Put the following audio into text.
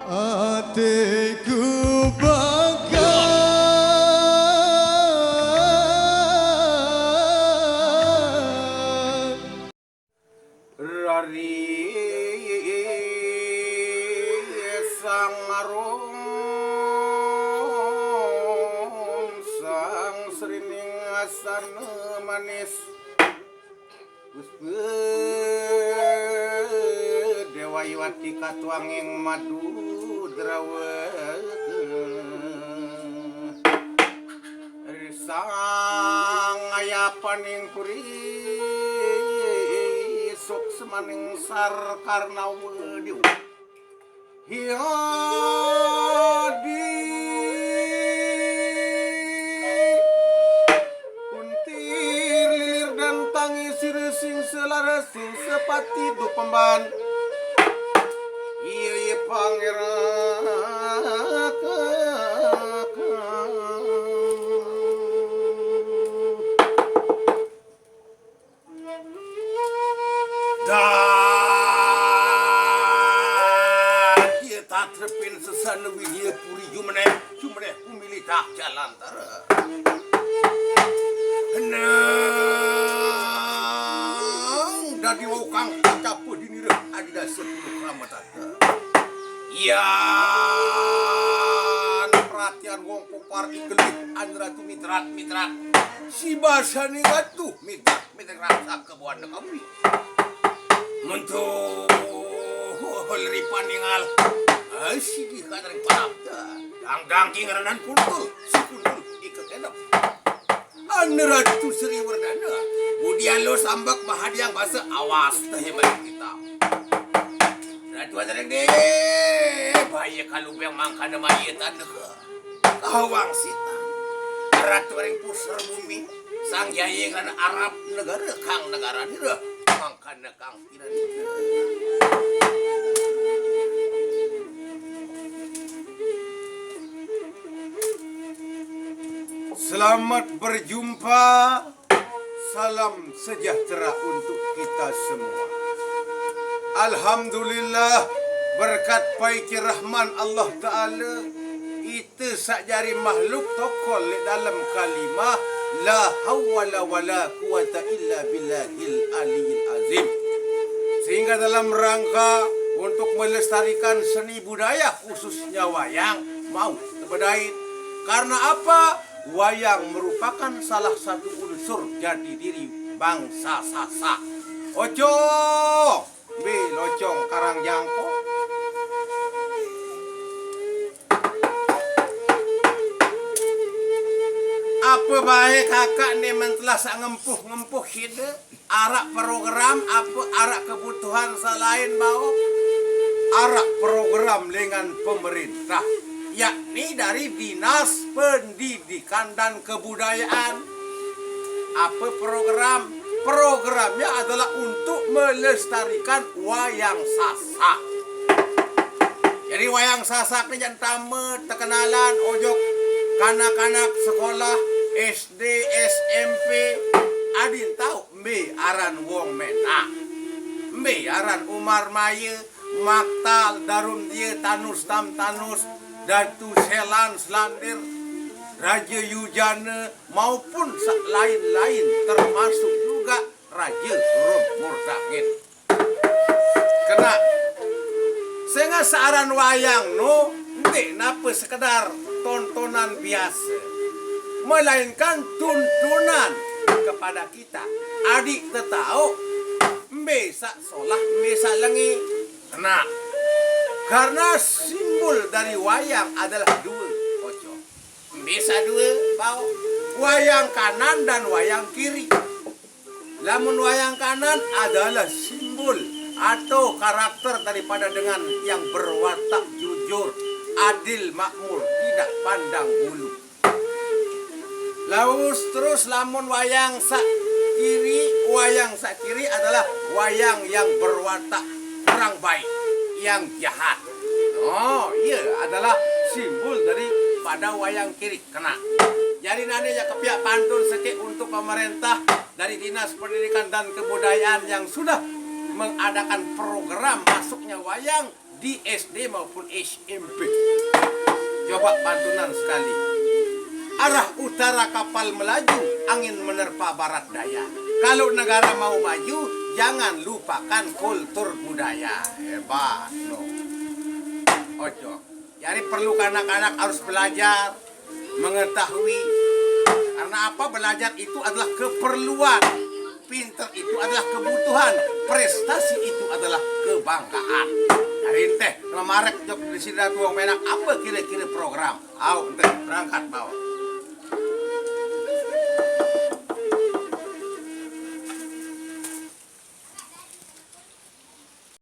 Hatiku bangga Rari sang arum sang srining asana manis Dewa Iwati katuanging madu sang ayapaning puri sok semaning sar karna wediw hiadi kuntir lilir dan tangis sing selaras sing sepati du pemban iya pangeran dia tak terpin sesana widya puri jumeneh kumilih tak jalan tara henang dadi wukang capu dinira adida 10 kramatan yan perhatian wong popar ikelit anratu mitrat si basani gatuh mitrat rasa kebuan kami mentuh holeri paningal asigi kadang panapta dang kingaranan kuntul si kuntul ikut enak anratu Sri Wardana budian lo sambak mahadiang bahasa awas teh hebat kita ratu adareng deh bahaya kalau yang mangkana mayetan deh kawang sita ratu adareng pusar bumi sang jaya kan Arab negara kang negara dira mangkana kang tidak dira selamat berjumpa salam sejahtera untuk kita semua alhamdulillah berkat paiki rahman Allah Ta'ala itu sakjari makhluk tokol dalam kalimah la hawla wala quwata illa billahil aliyil azim sehingga dalam rangka untuk melestarikan seni budaya khususnya wayang mau terbedait karena apa wayang merupakan salah satu unsur jati diri bangsa Sasak ojo be locong karang jangko apa baik kakak ni mentelah sak ngempuh hide arak program apa arak kebutuhan selain bau arak program dengan pemerintah yakni dari Dinas Pendidikan dan Kebudayaan apa programnya adalah untuk melestarikan wayang Sasak jadi wayang Sasak ni jangan tamat terkenalan ojok kanak-kanak sekolah SD, SMP adin tahu mbe aran wong mena mbe aran Umar Maya Maktal Darum dia Tanus Tam Tanus Datu Selan Selandir Raja Yujana maupun lain-lain termasuk juga Raja Rum Murdangin kena sehingga searan wayang no mbe napa sekedar tontonan biasa melainkan tuntunan kepada kita adik tetau besak solah besak lengi kena karena simbol dari wayang adalah dua ojo besak dua bau wayang kanan dan wayang kiri lamun wayang kanan adalah simbol atau karakter daripada dengan yang berwatak jujur adil makmur tidak pandang bulu laus terus lamun wayang sak kiri adalah wayang yang berwatak kurang baik yang jahat oh iya adalah simbol daripada wayang kiri kena jadi nanti ya kepiak pantun sekik untuk pemerintah dari Dinas Pendidikan dan Kebudayaan yang sudah mengadakan program masuknya wayang di SD maupun SMP. Coba pantunan sekali. Arah utara kapal melaju, angin menerpa barat daya. Kalau negara mau maju, jangan lupakan kultur budaya. Hebat, no. Ojo. Jadi perlu anak-anak harus belajar, mengetahui. Karena apa? Belajar itu adalah keperluan. Pinter itu adalah kebutuhan. Prestasi itu adalah kebanggaan. Hari teh, marek jok di sini tuang menak apa kira-kira program? Au, teh berangkat bawa.